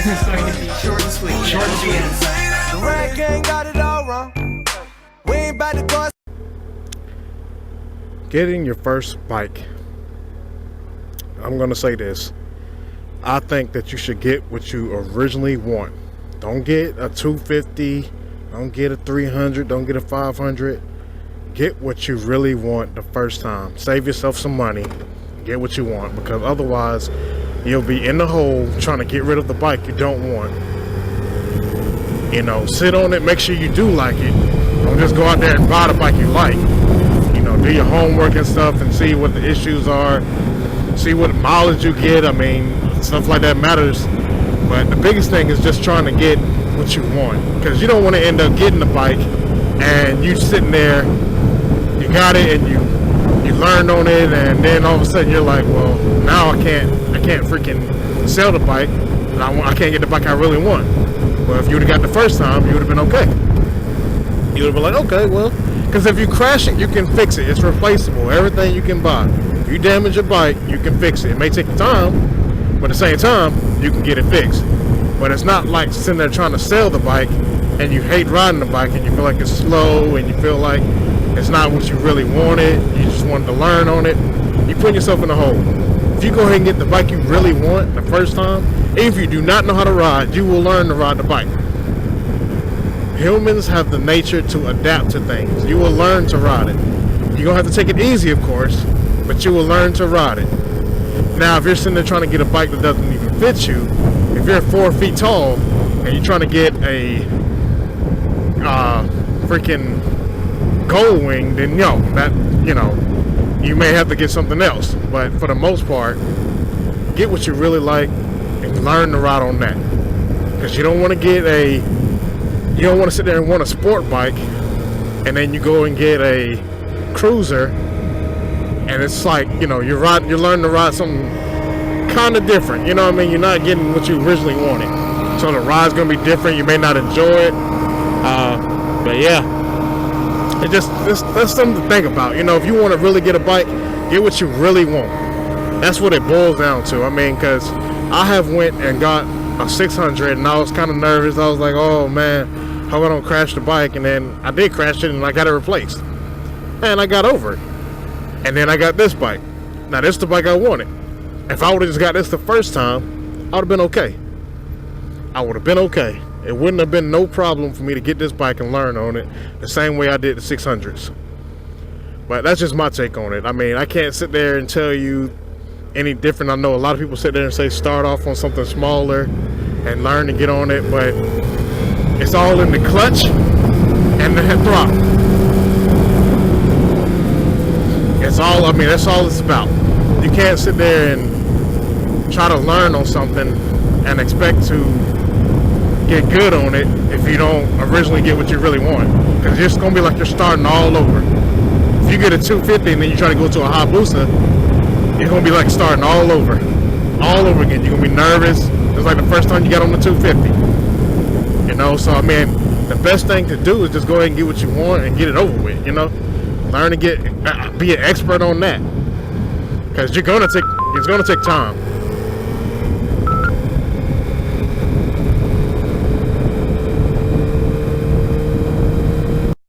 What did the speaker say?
So it can be short and sweet. Short and sweet. The Rat Gang got it all wrong. We ain't about to go. Getting your first bike. I'm gonna say this. I think that you should get what you originally want. Don't get a 250. Don't get a 300. Don't get a 500. Get what you really want the first time. Save yourself some money. Get what you want, because otherwise you'll be in the hole trying to get rid of the bike you don't want. You know, sit on it, make sure you do like it. Don't just go out there and buy the bike you like. You know, do your homework and stuff and see what the issues are. See what mileage you get. I mean, stuff like that matters. But the biggest thing is just trying to get what you want, because you don't want to end up getting the bike and you sitting there, you got it and you learned on it, and then all of a sudden you're like, well, now I can't freaking sell the bike, and I can't get the bike I really want. Well, if you would have got the first time, you would have been okay. You would have been like, okay, well, because if you crash it, you can fix it. It's replaceable. Everything you can buy. If you damage your bike, you can fix it. It may take time, but at the same time, you can get it fixed. But it's not like sitting there trying to sell the bike and you hate riding the bike and you feel like it's slow and you feel like it's not what you really wanted. You just wanted to learn on it. You put yourself in a hole. If you go ahead and get the bike you really want the first time, if you do not know how to ride, you will learn to ride the bike. Humans have the nature to adapt to things. You will learn to ride it. You're going to have to take it easy, of course, but you will learn to ride it. Now, if you're sitting there trying to get a bike that doesn't even fit you, if you're 4 feet tall and you're trying to get a freaking Gold Wing, then you may have to get something else. But for the most part, get what you really like and learn to ride on that. Because you don't want to sit there and want a sport bike and then you go and get a cruiser and it's like, you learn to ride something kind of different. You know what I mean? You're not getting what you originally wanted. So the ride's going to be different. You may not enjoy it. But yeah. That's something to think about. If you want to really get a bike, get what you really want. That's what it boils down to. I mean, because I have went and got a 600 and I was kind of nervous. I was like, oh man, hope I don't crash the bike. And then I did crash it and I got it replaced. And I got over it. And then I got this bike. Now this is the bike I wanted. If I would have just got this the first time, I would have been okay. I would have been okay. It wouldn't have been no problem for me to get this bike and learn on it the same way I did the 600s. But that's just my take on it. I mean, I can't sit there and tell you any different. I know a lot of people sit there and say start off on something smaller and learn to get on it, but it's all in the clutch and the throttle. That's all it's about. You can't sit there and try to learn on something and expect to get good on it if you don't originally get what you really want, because it's just gonna be like you're starting all over. If you get a 250 and then you try to go to a Hayabusa, you're gonna be like starting all over again. You're gonna be nervous. It's like the first time you got on the 250. So I mean, the best thing to do is just go ahead and get what you want and get it over with. Learn to be an expert on that, because it's gonna take time.